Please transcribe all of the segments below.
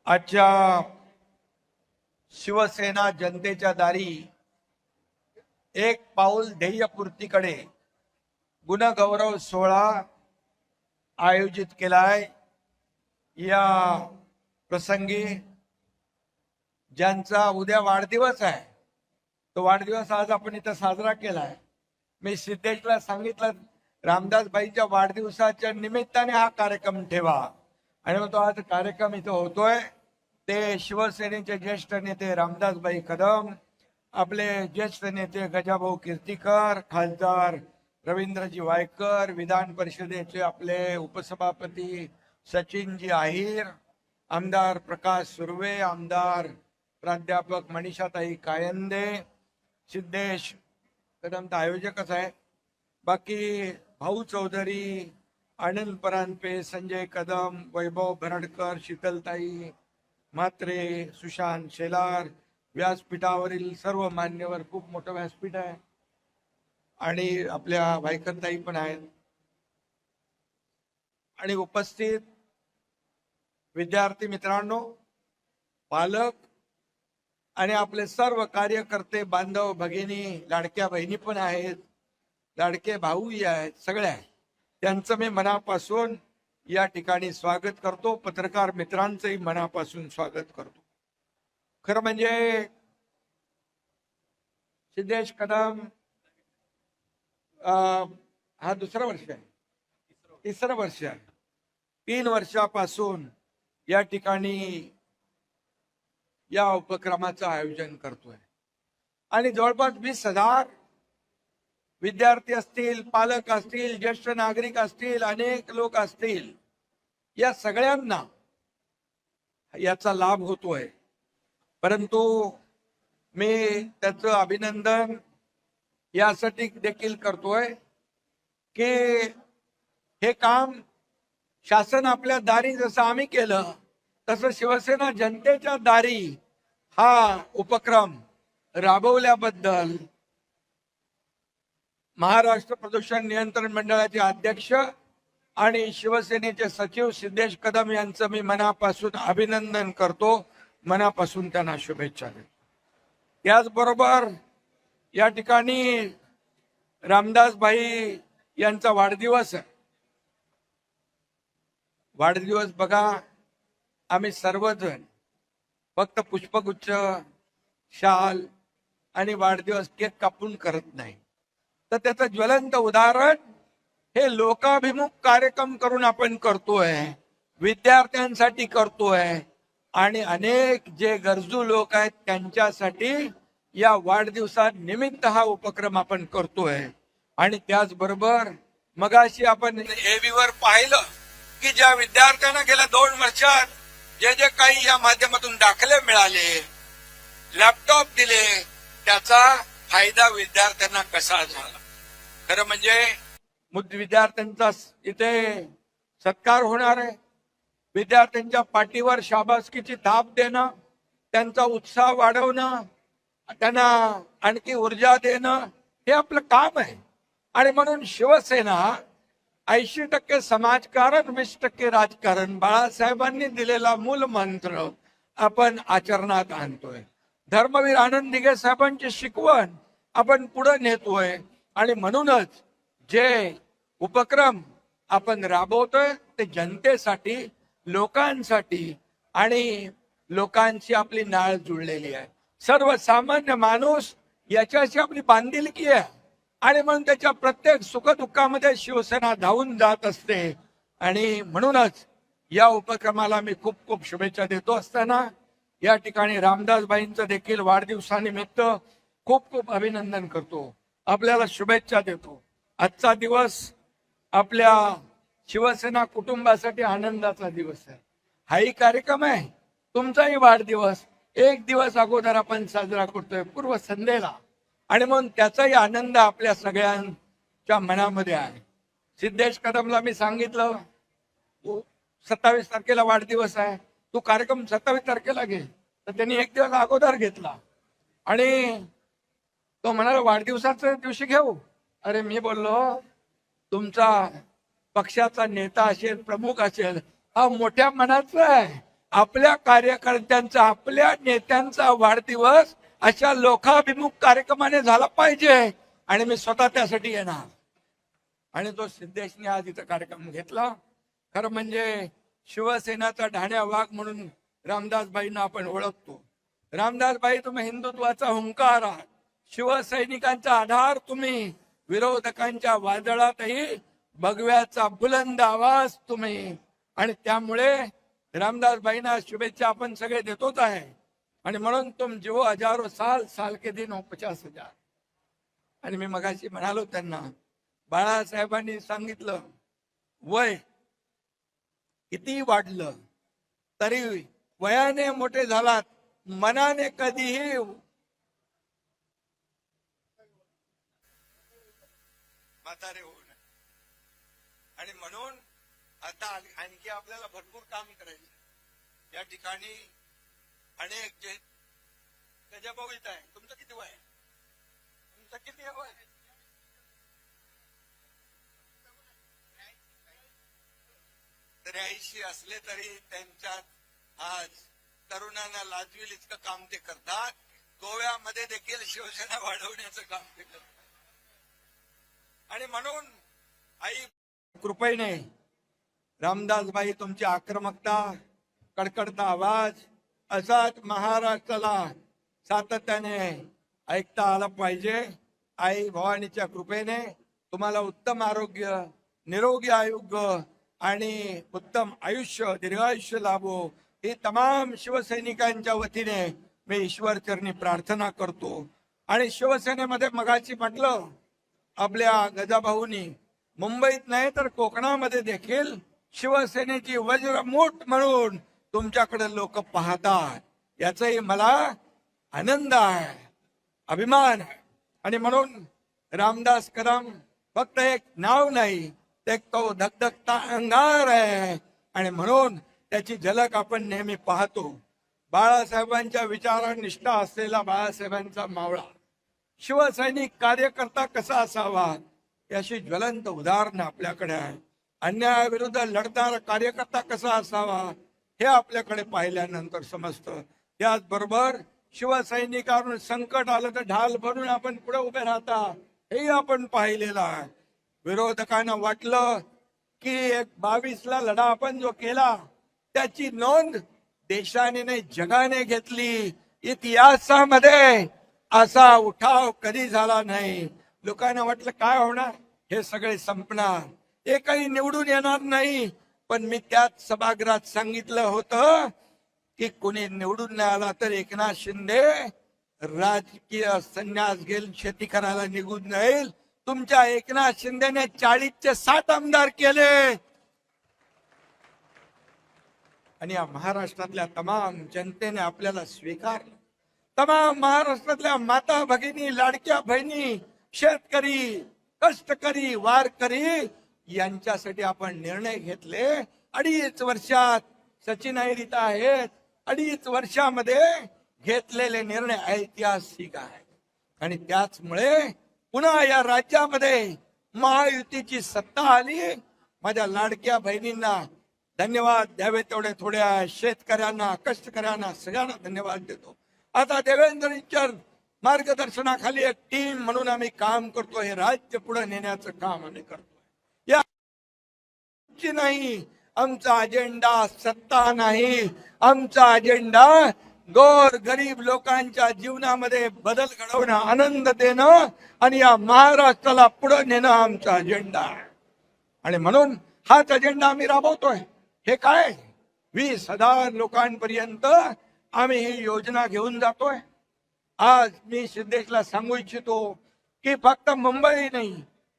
आजच्या शिवसेना जनतेच्या दारी एक पाऊल ध्येयपूर्तीकडे गुणगौरव सोहळा आयोजित केलाय। या प्रसंगी ज्यांचा उद्या वाढदिवस आहे तो वाढदिवस आज आपण इथं साजरा केलाय। मी सिद्धेशला सांगितलं रामदासबाईंच्या वाढदिवसाच्या निमित्ताने हा कार्यक्रम ठेवा आणि मग तो आज कार्यक्रम इथं होतोय। ते शिवसेनेचे ज्येष्ठ नेते रामदासबाई कदम, आपले ज्येष्ठ नेते गजाभाऊ कीर्तीकर, खासदार रवींद्रजी वायकर, विधान परिषदेचे आपले उपसभापती सचिनजी आहिर, आमदार प्रकाश सुर्वे, आमदार प्राध्यापक मनीषाताई कायंदे, सिद्धेश कदम तर आयोजकच आहे, बाकी भाऊ चौधरी, आनंद परांजपे, संजय कदम, वैभव भरडकर, शीतलताई म्हात्रे, सुशांत शेलार, व्यासपीठावरील सर्व मान्यवर, खूप मोठं व्यासपीठ आहे आणि आपल्या वायकरताई पण आहेत आणि उपस्थित विद्यार्थी मित्रांनो, पालक आणि आपले सर्व कार्यकर्ते बांधव भगिनी, लाडक्या बहिणी पण आहेत, लाडके भाऊही आहेत, सगळे आहेत, त्यांचं मी मनापासून या ठिकाणी स्वागत करतो। पत्रकार मित्रांचंही मनापासून स्वागत करतो। खरं म्हणजे सिद्धेश कदम हा दुसरं वर्ष आहे, तिसरं वर्ष आहे, 3 वर्षापासून या ठिकाणी या उपक्रमाचं आयोजन करतोय आणि जवळपास 20,000 विद्यार्थी असतील, पालक असतील, ज्येष्ठ नागरिक असतील, अनेक लोक असतील, या सगळ्यांना याचा लाभ होतोय। परंतु मी त्याचं अभिनंदन यासाठी देखील करतोय की हे काम शासन आपल्या दारी जसं आम्ही केलं तसं शिवसेना जनतेच्या दारी हा उपक्रम राबवल्याबद्दल महाराष्ट्र प्रदूषण नियंत्रण मंडळाचे अध्यक्ष आणि शिवसेनेचे सचिव सिद्धेश कदम यांचं मी मनापासून अभिनंदन करतो, मनापासून त्यांना शुभेच्छा देतो। त्याचबरोबर या ठिकाणी रामदासबाई यांचा वाढदिवस आहे। वाढदिवस बघा, आम्ही सर्वजण फक्त पुष्पगुच्छ, शाल आणि वाढदिवस केक कापून करत नाही, तर त्याचं ज्वलंत उदाहरण हे लोकाभिमुख कार्यक्रम करून आपण करतोय, विद्यार्थ्यांसाठी करतोय आणि अनेक जे गरजू लोक आहेत त्यांच्यासाठी या वाढदिवसा निमित्त हा उपक्रम आपण करतोय। आणि त्याचबरोबर मगाशी आपण एव्हीवर पाहिलं की ज्या विद्यार्थ्यांना गेल्या 2 वर्षात जे जे काही या माध्यमातून दाखले मिळाले, लॅपटॉप दिले, त्याचा फायदा विद्यार्थ्यांना कसा झाला। खरं म्हणजे विद्यार्थ्यांचा इथे सत्कार होणार आहे, विद्यार्थ्यांच्या पाठीवर शाबासकीची थाप देणं, त्यांचा उत्साह वाढवणं, त्यांना आणखी ऊर्जा देणं हे आपलं काम आहे। आणि म्हणून शिवसेना 80% समाजकारण, 20% राजकारण, बाळासाहेबांनी दिलेला मूल मंत्र आपण आचरणात आणतोय। धर्मवीर आनंद दिघे साहेबांची शिकवण आपण पुढे नेतोय आणि म्हणूनच जे उपक्रम आपण राबवतोय ते जनतेसाठी, लोकांसाठी आणि लोकांची आपली नाळ जुळलेली आहे। सर्वसामान्य माणूस याच्याशी आपली बांधिलकी आहे आणि म्हणून त्याच्या प्रत्येक सुखदुःखामध्ये शिवसेना धावून जात असते आणि म्हणूनच या उपक्रमाला मी खूप खूप शुभेच्छा देतो असताना या ठिकाणी रामदासबाईंचं देखील वाढदिवसानिमित्त खूप खूप अभिनंदन करतो, आपल्याला शुभेच्छा देतो। आजचा दिवस आपल्या शिवसेना कुटुंबासाठी आनंदाचा दिवस आहे। हाही कार्यक्रम आहे, तुमचाही वाढदिवस 1 दिवस अगोदर आपण साजरा करतोय, पूर्व संध्येला, आणि म्हणून त्याचाही आनंद आपल्या सगळ्यांच्या मनामध्ये आहे। सिद्धेश कदमला मी सांगितलं 27 तारखेला वाढदिवस आहे, तू कार्यक्रम 27 तारखेला घे, तर त्यांनी 1 दिवस अगोदर घेतला आणि तो म्हणाला वाढदिवसाच्या दिवशी घेऊ। अरे मी बोललो तुमचा पक्षाचा नेता असेल, प्रमुख असेल, हा मोठ्या मनाचा आहे, आपल्या कार्यकर्त्यांचा, आपल्या नेत्यांचा वाढदिवस अशा लोकाभिमुख कार्यक्रमाने झाला पाहिजे आणि मी स्वतः त्यासाठी येणार. आणि तो सिद्धेशने आज इथं कार्यक्रम घेतला. खरं म्हणजे शिवसेनाचा ढाण्या वाघ म्हणून रामदासबाईंना आपण ओळखतो. रामदासबाई, तुम्ही हिंदुत्वाचा हुंकार आहात, शिवसैनिकांचा आधार तुम्ही, विरोधकांच्या वादळातही भगव्याचा बुलंद आवाज तुम्ही. आणि त्यामुळे रामदासबाईंना शुभेच्छा आपण सगळे देतोच आहे. आणि म्हणून तुम जो हजारो साल, साल के दिन हो 50,000. आणि मी मगाशी म्हणालो त्यांना, बाळासाहेबांनी सांगितलं वय किती वाढलं तरी वयाने मोठे झालात, मनाने कधीही म्हातारे होऊ नये. आणि म्हणून आता आणखी आपल्याला भरपूर काम करायचं. या ठिकाणी अनेक जे गजाभाऊ येत आहे. तुमचं किती वय? तुमचं किती वय? तरी 80 असले तरी त्यांच्यात आज तरुणांना लाजवील इतकं काम ते करतात. गोव्यामध्ये देखील शिवसेना वाढवण्याचं काम ते करतात. आणि म्हणून आई कृपेने रामदासबाई, तुमची आक्रमकता, कडकडता आवाज असाच महाराष्ट्राला सातत्याने ऐकता आला पाहिजे. आई भवानीच्या कृपेने तुम्हाला उत्तम आरोग्य, निरोगी आरोग्य आणि उत्तम आयुष्य, दीर्घायुष्य लाभो ही तमाम शिवसैनिकांच्या वतीने मी ईश्वर चरणी प्रार्थना करतो. आणि शिवसेनेमध्ये मगाशी म्हटलं, आपल्या गजाभाऊनी मुंबईत नाही तर कोकणामध्ये देखील शिवसेनेची वज्रमूठ म्हणून तुमच्याकडे लोक पाहतात. याचाही मला आनंद आहे, अभिमान आहे. आणि म्हणून रामदास कदम फक्त एक नाव नाही, एक तो धगधगता अंगार आहे. आणि म्हणून त्याची झलक आपण नेहमी पाहतो. बाळासाहेबांच्या विचारनिष्ठा असलेला बाळासाहेबांचा मावळा शिवसैनिक कार्यकर्ता कसा असावा याची ज्वलंत उदाहरण आपल्याकडे आहे. अन्यायाविरुद्ध लढणारा कार्यकर्ता कसा असावा हे आपल्याकडे पाहिल्यानंतर समजतं. त्याचबरोबर शिवसैनिकांवर संकट आलं तर ढाल भरून आपण पुढे उभे राहता हेही आपण पाहिलेलं आहे. विरोधकांना वाटलं की 22ला लढा आपण जो केला त्याची नोंद देशाने नाही जगाने घेतली. इतिहासामध्ये असा उठाव कधी झाला नाही. लोकांना वाटलं काय होणार, हे सगळे संपणार, हे काही निवडून येणार नाही. पण मी त्याच सभागृहात सांगितलं होतं की कोणी निवडून नाही आला तर एकनाथ शिंदे राजकीय संन्यास घेईल, शेती करायला निघून जाईल. तुमच्या एकनाथ शिंदेने 40चे 60 आमदार केले. आणि या महाराष्ट्रातल्या तमाम जनतेने आपल्याला स्वीकारलं. तमाम महाराष्ट्रातल्या माता भगिनी, लाडक्या बहिणी, शेतकरी, कष्टकरी, वारकरी यांच्यासाठी आपण निर्णय घेतले. 2.5 वर्षात सचिन अहिर आहेत. 2.5 वर्षामध्ये घेतलेले निर्णय ऐतिहासिक आहेत. आणि त्याचमुळे पुन्हा या राज्यामध्ये महायुतीची सत्ता आली. माझ्या लाडक्या बहिणींना धन्यवाद द्यावे तेवढे थोडे आहे. शेतकऱ्यांना, कष्टकऱ्यांना सगळ्यांना धन्यवाद देतो. आता देवेंद्रजींच्या मार्गदर्शनाखाली एक टीम म्हणून आम्ही काम करतो. हे राज्य पुढे नेण्याचं काम आम्ही करतोय. या नाही आमचा अजेंडा सत्ता नाही. आमचा अजेंडा गोर गरीब लोकांच्या जीवनामध्ये बदल घडवणं, आनंद देणं आणि या महाराष्ट्राला पुढे नेणं आमचा अजेंडा आहे. आणि म्हणून हाच अजेंडा आम्ही राबवतोय. हे काय 20,000 लोकांपर्यंत आम्ही ही योजना घेऊन जातोय. आज मी सिद्धेशला सांगू इच्छितो की फक्त मुंबई नाही,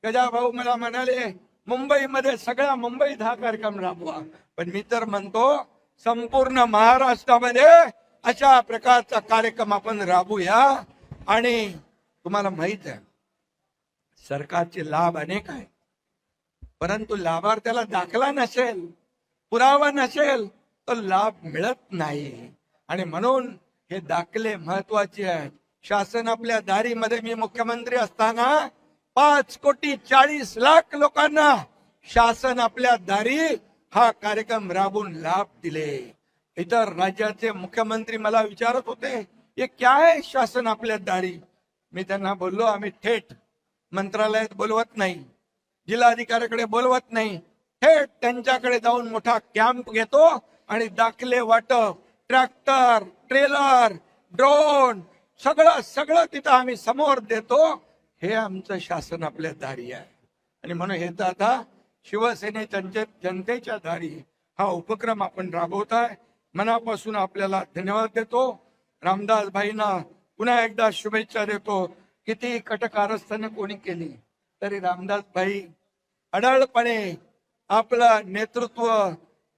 गजाभाऊ मला म्हणाले मुंबईमध्ये सगळ्या मुंबईत हा कार्यक्रम राबवा. पण मी तर म्हणतो संपूर्ण महाराष्ट्रामध्ये अशा प्रकारचा कार्यक्रम आपण राबूया. आणि तुम्हाला माहित आहे सरकारचे लाभ अनेक आहेत, परंतु लाभार्थ्याला दाखला नसेल, पुरावा नसेल तर लाभ मिळत नाही. आणि म्हणून हे दाखले महत्वाचे आहेत. शासन आपल्या दारीमध्ये, मी मुख्यमंत्री असताना 5,40,00,000 लोकांना शासन आपल्या दारी हा कार्यक्रम राबून लाभ दिले. इतर राज्याचे मुख्यमंत्री मला विचारत होते, हे क्या है शासन आपल्या दारी. मी त्यांना बोललो, आम्ही थेट मंत्रालयात बोलवत नाही, जिल्हाधिकाऱ्याकडे बोलवत नाही, थेट त्यांच्याकडे जाऊन मोठा कॅम्प घेतो आणि दाखले वाटप, ट्रॅक्टर, ट्रेलर, ड्रोन सगळं तिथं आम्ही समोर देतो. हे आमचं शासन आपल्या दारी आहे. आणि म्हणून हे तर आता शिवसेनेच्या जनतेच्या दारी हा उपक्रम आपण राबवताय. मनापासून आपल्याला धन्यवाद देतो. रामदास भाईंना पुन्हा एकदा शुभेच्छा देतो. किती कटकारस्थानं कोणी केली तरी रामदास भाई अडळपणे आपलं नेतृत्व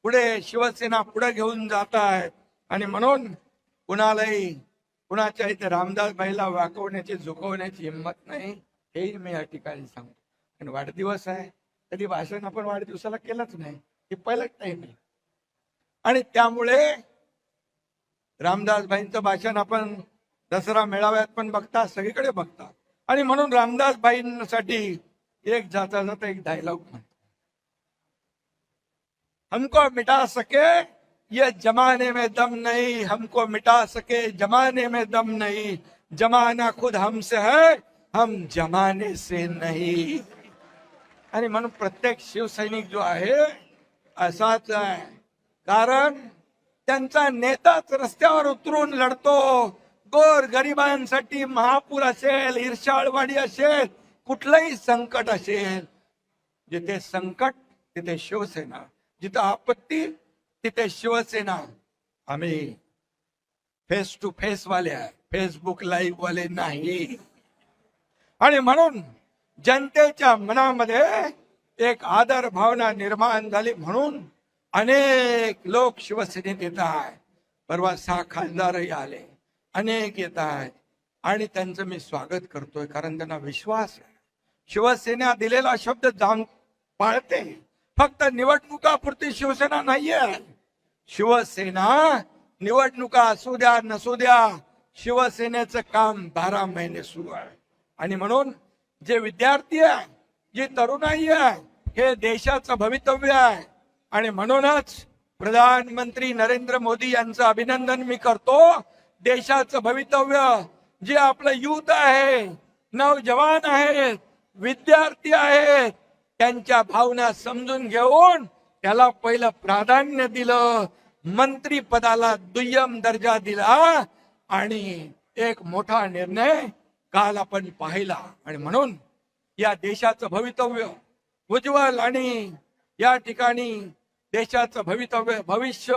पुढे, शिवसेना पुढे घेऊन जात आहे. आणि म्हणून कुणाच्या इथे रामदास भाईला वाकवण्याची, झुकवण्याची हिंमत नाही, हेही मी या ठिकाणी सांगतो. आणि वाढदिवस आहे, कधी भाषण आपण वाढदिवसाला केलंच नाही, हे पहिलंच टाइम आहे. आणि त्यामुळे रामदास भाईंचं भाषण आपण दसरा मेळाव्यात पण बघता, सगळीकडे बघता. आणि म्हणून रामदास भाईंसाठी एक जाता जाता एक डायलॉग म्हणतो, हमको मिटा सके ये जमाने में दम नहीं, हमको मिटा सके जमाने में दम नहीं, जमाना खुद हमसे है, हम जमाने से नहीं. आणि म्हणून प्रत्येक शिवसैनिक जो आहे असाच आहे, कारण त्यांचा नेताच रस्त्यावर उतरून लढतो. गोर गरिबांसाठी महापूर असेल, इर्षाळवाडी असेल, कुठलंही संकट असेल, जिथे संकट तिथे शिवसेना, जिथे आपत्ती तिथे शिवसेना. आम्ही फेस टू फेस वाले आहे, फेसबुक लाईव्ह वाले नाही. आणि म्हणून जनतेच्या मनामध्ये एक आदर भावना निर्माण झाली, म्हणून अनेक लोक शिवसेनेत येत आहेत. परवा 6 खासदारही आले, अनेक येत आहेत. आणि त्यांचं मी स्वागत करतोय, कारण त्यांना विश्वास आहे शिवसेना दिलेला शब्द पाळते. फक्त निवडणुकापुरती शिवसेना नाहीये. शिवसेना निवडणुका असू द्या नसू द्या, शिवसेनेचं काम 12 महिने सुरू आहे. आणि म्हणून जे विद्यार्थी आहे, जी तरुणाई आहे, हे देशाचं भवितव्य आहे. आणि म्हणूनच प्रधानमंत्री नरेंद्र मोदी यांचं अभिनंदन मी करतो. देशाचं भवितव्य जे आपलं युथ आहे, नौजवान आहेत, विद्यार्थी आहेत, त्यांच्या भावना समजून घेऊन त्याला पहिलं प्राधान्य दिलं, मंत्री पदाला दुय्यम दर्जा दिला. आणि एक मोठा निर्णय काल आपण पाहिला. आणि म्हणून या देशाचं भवितव्य उज्ज्वल, आणि या ठिकाणी देशाचं भविष्य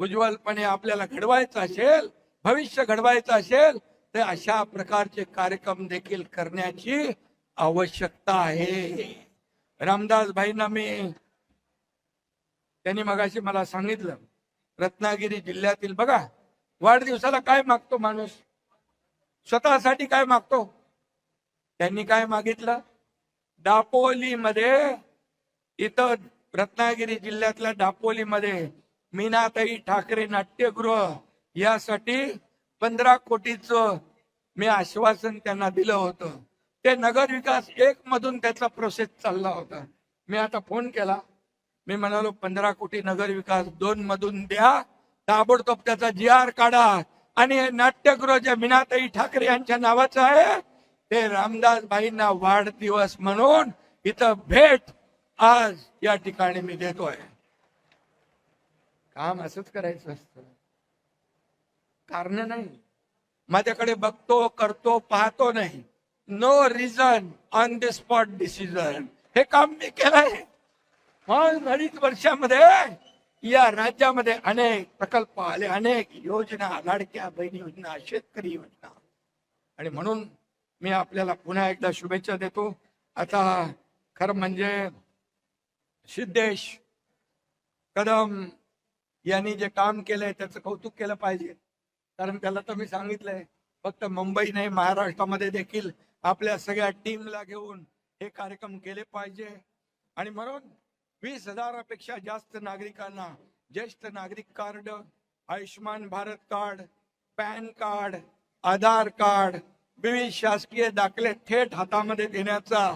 उज्ज्वलपणे आपल्याला घडवायचं असेल, भविष्य घडवायचं असेल, तर अशा प्रकारचे कार्यक्रम देखील करण्याची आवश्यकता आहे. रामदास भाईंना त्यांनी मगाशी मला सांगितलं, रत्नागिरी जिल्ह्यातील बघा, वाढदिवसाला काय मागतो माणूस, स्वतःसाठी काय मागतो. त्यांनी काय मागितलं, दापोलीमध्ये, इथं रत्नागिरी जिल्ह्यातल्या दापोलीमध्ये मीनाताई ठाकरे नाट्यगृह यासाठी 15 कोटीचं मी आश्वासन त्यांना दिलं होतं. ते नगर विकास 1 मधून त्याचा प्रोसेस चालला होता. मी आता फोन केला, मी म्हणालो 15 कोटी नगर विकास 2 मधून द्या, ताबडतोब त्याचा GR काढा. आणि हे नाट्यगृह जे मीनाताई ठाकरे यांच्या नावाचं आहे, ते रामदास भाईंना वाढदिवस म्हणून इथं भेट आज या ठिकाणी मी देतोय. काम असंच करायचं असतं, कारण नाही. माझ्याकडे बघतो, करतो, पाहतो नाही. No reason, on the spot decision. हे काम मी केलंय. 2.5 वर्षामध्ये या राज्यामध्ये अनेक प्रकल्प आले, अनेक योजना, लाडक्या बहिणी योजना, शेतकरी योजना. आणि म्हणून मी आपल्याला पुन्हा एकदा शुभेच्छा देतो. आता खरं म्हणजे सिद्धेश कदम यांनी जे काम केलंय त्याचं कौतुक केलं पाहिजे. कारण त्याला तर मी सांगितलंय, फक्त मुंबई नाही, महाराष्ट्रामध्ये देखील आपल्या सगळ्या टीमला घेऊन हे कार्यक्रम केले पाहिजे. आणि म्हणून 20,000पेक्षा जास्त नागरिकांना ज्येष्ठ नागरिक card, Ayushman Bharat card, PAN card, Aadhaar card, विविध शासकीय दाखले थेट हातामध्ये देण्याचा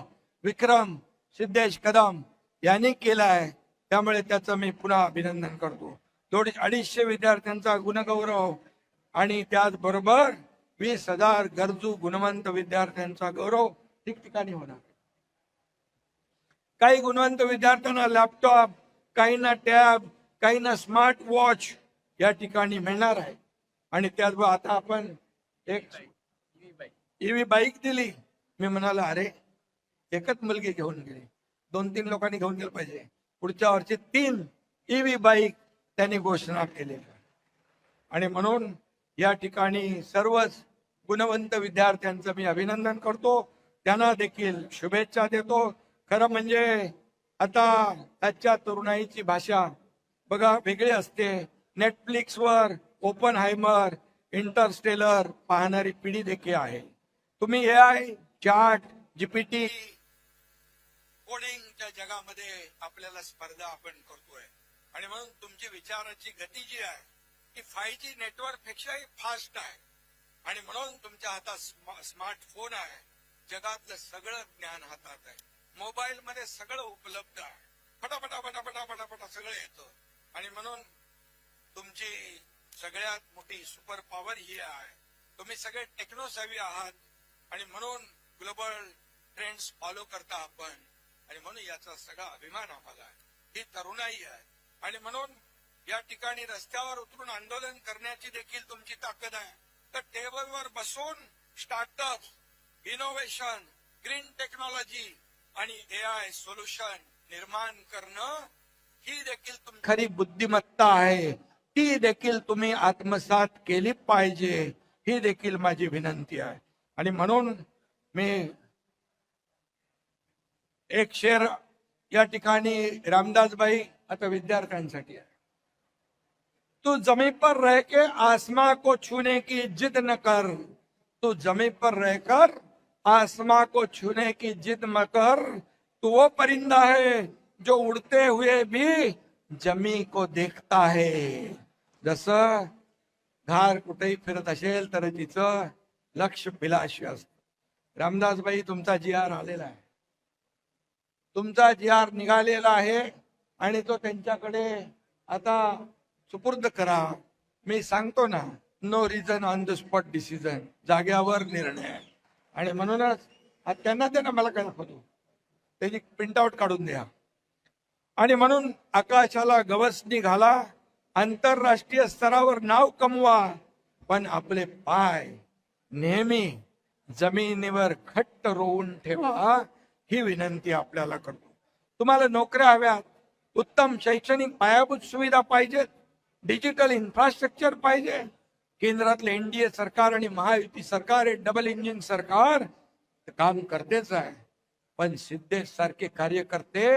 विक्रम सिद्धेश कदम यांनी केला आहे. त्यामुळे त्याचं मी पुन्हा अभिनंदन करतो. 250 विद्यार्थ्यांचा गुणगौरव आणि त्याचबरोबर 20,000 गरजू गुणवंत विद्यार्थ्यांचा गौरव ठिकठिकाणी होणार. काही गुणवंत विद्यार्थ्यांना लॅपटॉप, काहींना टॅब, काहींना स्मार्ट वॉच या ठिकाणी मिळणार आहे. आणि त्याचबरोबर आता आपण एक ईव्ही बाईक दिली. मी म्हणालो अरे एकच मुलगी घेऊन गेली, 2-3 लोकांनी घेऊन गेलं पाहिजे. पुढच्या वर्षी 3 ईव्ही बाईक त्यांनी घोषणा केली. आणि म्हणून या ठिकाणी सर्वच गुणवंत विद्यार्थ्यांचं मी अभिनंदन करतो, त्यांना देखील शुभेच्छा देतो. खरं म्हणजे आता आजच्या तरुणाईची भाषा बघा वेगळी असते. नेटफ्लिक्सवर ओपनहायमर, इंटरस्टेलर पाहणारी पिढी देखील आहे. तुम्ही AI, चॅट GPT, कोडिंगच्या जगामध्ये आपल्याला स्पर्धा आपण करतोय. आणि म्हणून तुमची विचाराची गती जी आहे ती 5G नेटवर्क पेक्षाही फास्ट आहे. आणि म्हणून तुमच्या हातात स्मार्टफोन आहे, जगातलं सगळं ज्ञान हातात आहे, मोबाईल मध्ये सगळं उपलब्ध आहे, फटाफटा फटाफटा फटाफटा सगळं येतं. आणि म्हणून तुमची सगळ्यात मोठी सुपर पॉवर ही आहे. तुम्ही सगळे टेक्नो सेव्ही आहात आणि म्हणून ग्लोबल ट्रेंड्स फॉलो करता आपण. आणि म्हणून याचा सगळा अभिमान आम्हाला आहे. ही तरुणाई आहे. आणि म्हणून या ठिकाणी रस्त्यावर उतरून आंदोलन करण्याची देखील तुमची ताकद आहे. तर टेबलवर बसून स्टार्टअप, इनोव्हेशन, ग्रीन टेक्नॉलॉजी आणि AI सोल्युशन निर्माण करणं ही देखील तुमची खरी बुद्धिमत्ता आहे. ती देखील तुम्ही आत्मसात केली पाहिजे, ही देखील माझी विनंती आहे. आणि म्हणून मी एक शेर या ठिकाणी रामदासबाई आता विद्यार्थ्यांसाठी आहे. तू जमीन पर रह के आसमां को छूने की जिद न कर, तू जमीन पर रहकर आसमां को छूने की जिद न कर, तू वो परिंदा है जो उड़ते हुए भी जमी को देखता है. जसं घार कुठेही फिरत असेल तर तिचं लक्ष पिलाशी असतं. रामदासबाई तुमचा GR आलेला आहे, तुमचा GR निघालेला आहे आणि तो त्यांच्याकडे आता सुपूर्द करा. मी सांगतो ना, no reason on the spot decision, जाग्यावर निर्णय. आणि म्हणूनच त्यांना मला काय दाखवतो त्याची प्रिंटआउट काढून द्या. आणि म्हणून आकाशाला गवसणी घाला, आंतरराष्ट्रीय स्तरावर नाव कमवा, पण आपले पाय नेहमी जमिनीवर खट्ट रोवून ठेवा, ही विनंती आपल्याला करतो. तुम्हाला नोकऱ्या हव्यात, उत्तम शैक्षणिक पायाभूत सुविधा पाहिजेत, डिजिटल इन्फ्रास्ट्रक्चर पाहिजे. केंद्रातले NDA सरकार आणि महायुती सरकार हे डबल इंजिन सरकार काम करतेच आहे. पण सिद्धेश सारखे कार्यकर्ते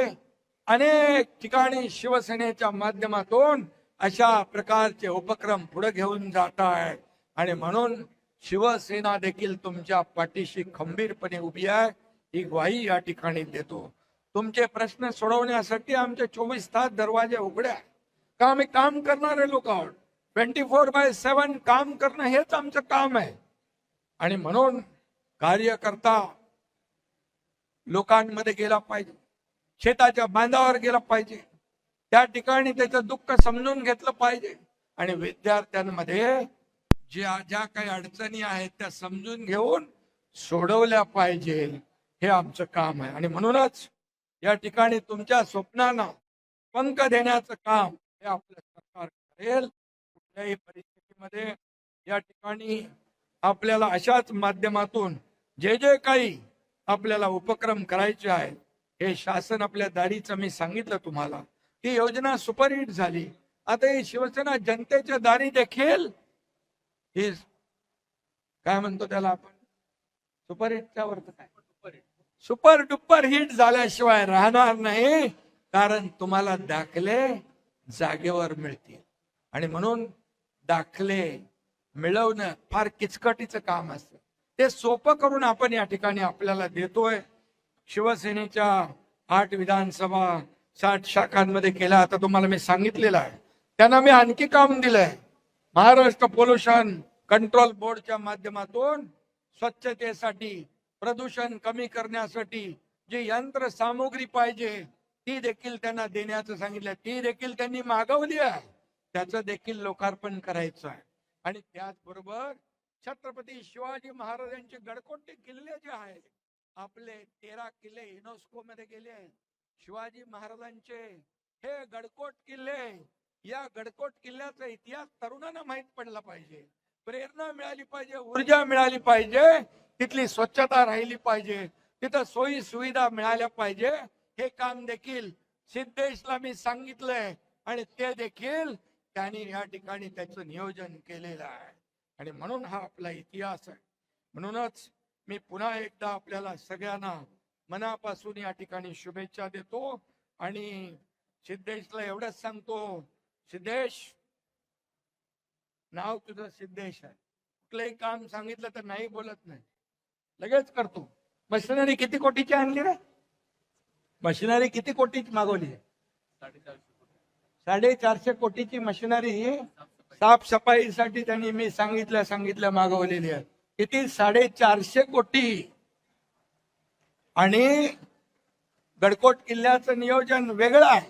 अनेक ठिकाणी शिवसेनेच्या माध्यमातून अशा प्रकारचे उपक्रम पुढे घेऊन जात आहेत. आणि म्हणून शिवसेना देखील तुमच्या पाठीशी खंबीरपणे उभी आहे, ही ग्वाही या ठिकाणी देतो. तुमचे प्रश्न सोडवण्यासाठी आमचे 24 तास दरवाजे उघडे आहेत. का आम्ही काम करणारे लोक आहोत. 24/7 काम करणं हेच आमचं काम आहे. आणि म्हणून कार्यकर्ता लोकांमध्ये गेला पाहिजे, शेताच्या बांधावर गेला पाहिजे, त्या ठिकाणी त्याचं दुःख समजून घेतलं पाहिजे. आणि विद्यार्थ्यांमध्ये ज्या काही अडचणी आहेत त्या समजून घेऊन सोडवल्या पाहिजे, हे आमचं काम आहे. आणि म्हणूनच या ठिकाणी तुमच्या स्वप्नांना पंख देण्याचं काम हे आपलं सरकार करेल. कुठल्याही परिस्थितीमध्ये या ठिकाणी आपल्याला अशाच माध्यमातून जे काही आपल्याला उपक्रम करायचे आहेत, हे शासन आपल्या दारीचं मी सांगितलं तुम्हाला. ही योजना सुपरहिट झाली. आता ही शिवसेना जनतेच्या दारी देखील ही काय म्हणतो त्याला आपण, सुपरहिटच्या अर्थ काय, सुपर डुपर हिट झाल्याशिवाय राहणार नाही. कारण तुम्हाला दाखले जागेवर मिळतील. आणि म्हणून दाखले मिळवणं फार किचकटीचं काम असतं. ते सोपं करून आपण या ठिकाणी आपल्याला देतोय. शिवसेनेच्या 8 विधानसभा 60 शाखांमध्ये केला. आता तुम्हाला मी सांगितलेलं आहे. त्यांना मी आणखी काम दिलंय. महाराष्ट्र पोल्युशन कंट्रोल बोर्डच्या माध्यमातून स्वच्छतेसाठी, प्रदूषण कमी करण्यासाठी जी यंत्र सामुग्री पाहिजे ती देखील त्यांना देण्याचं सांगितलं. ती देखील त्यांनी मागवली आहे. त्याचं देखील लोकार्पण करायचं आहे. आणि त्याचबरोबर छत्रपती शिवाजी महाराजांचे गडकोटे किल्ले जे आहेत, आपले 13 किल्ले युनेस्को मध्ये गेले. शिवाजी महाराजांचे हे गडकोट किल्ले, या गडकोट किल्ल्याचा इतिहास तरुणांना माहित पडला पाहिजे, प्रेरणा मिळाली पाहिजे, ऊर्जा मिळाली पाहिजे, तिथली स्वच्छता राहिली पाहिजे, तिथं सोयी सुविधा मिळाल्या पाहिजे. हे काम देखील सिद्धेशला मी सांगितलंय आणि ते देखील त्यांनी या ठिकाणी त्याचं नियोजन केलेलं आहे. आणि म्हणून हा आपला इतिहास आहे. म्हणूनच मी पुन्हा एकदा आपल्याला सगळ्यांना मनापासून या ठिकाणी शुभेच्छा देतो. आणि सिद्धेशला एवढंच सांगतो, सिद्धेश, नाव तुझं सिद्धेश आहे, कुठलंही काम सांगितलं तर नाही बोलत नाही, लगेच करतो. मशिनरी किती कोटीची आणली रे? मशिनरी किती कोटीची मागवली? 450 कोटीची मशिनरी साफसफाईसाठी त्यांनी मी सांगितल्या मागवलेली आहे. किती? 450 कोटी. आणि गडकोट किल्ल्याचं नियोजन वेगळं आहे.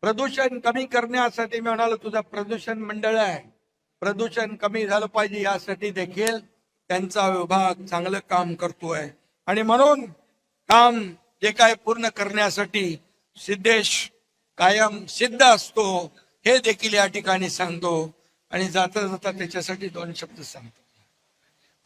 प्रदूषण कमी करण्यासाठी मी म्हणालो, तुझं प्रदूषण मंडळ आहे, प्रदूषण कमी झालं पाहिजे यासाठी देखील त्यांचा विभाग चांगलं काम करतोय. आणि म्हणून काम जे काय पूर्ण करण्यासाठी सिद्धेश कायम सिद्ध असतो, हे देखील या ठिकाणी सांगतो. आणि जाता जाता त्याच्यासाठी 2 शब्द सांगतो.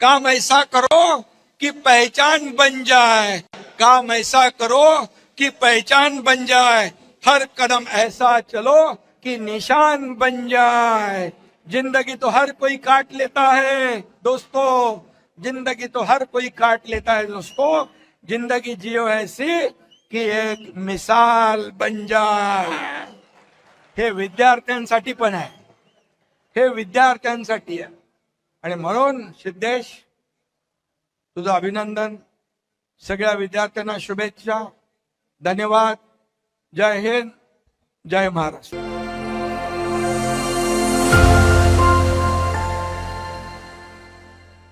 काम ऐसा करो कि पहचान बन जाए, काम ऐसा करो कि पहचान बन जाए, हर कदम ऐसा चलो कि निशान बन जाए. जिंदगी तो हर कोई काट लेता है दोस्तों, जिंदगी तो हर कोई काट लेता है दोस्तों, जिंदगी जियो ऐसी कि एक मिसाल बन जाए. हे विद्यार्थ्यांसाठी पण आहे, हे विद्यार्थ्यांसाठी आहे. आणि म्हणून सिद्धेश, तुझं अभिनंदन, सगळ्या विद्यार्थ्यांना शुभेच्छा, धन्यवाद. जय हिंद, जय महाराष्ट्र.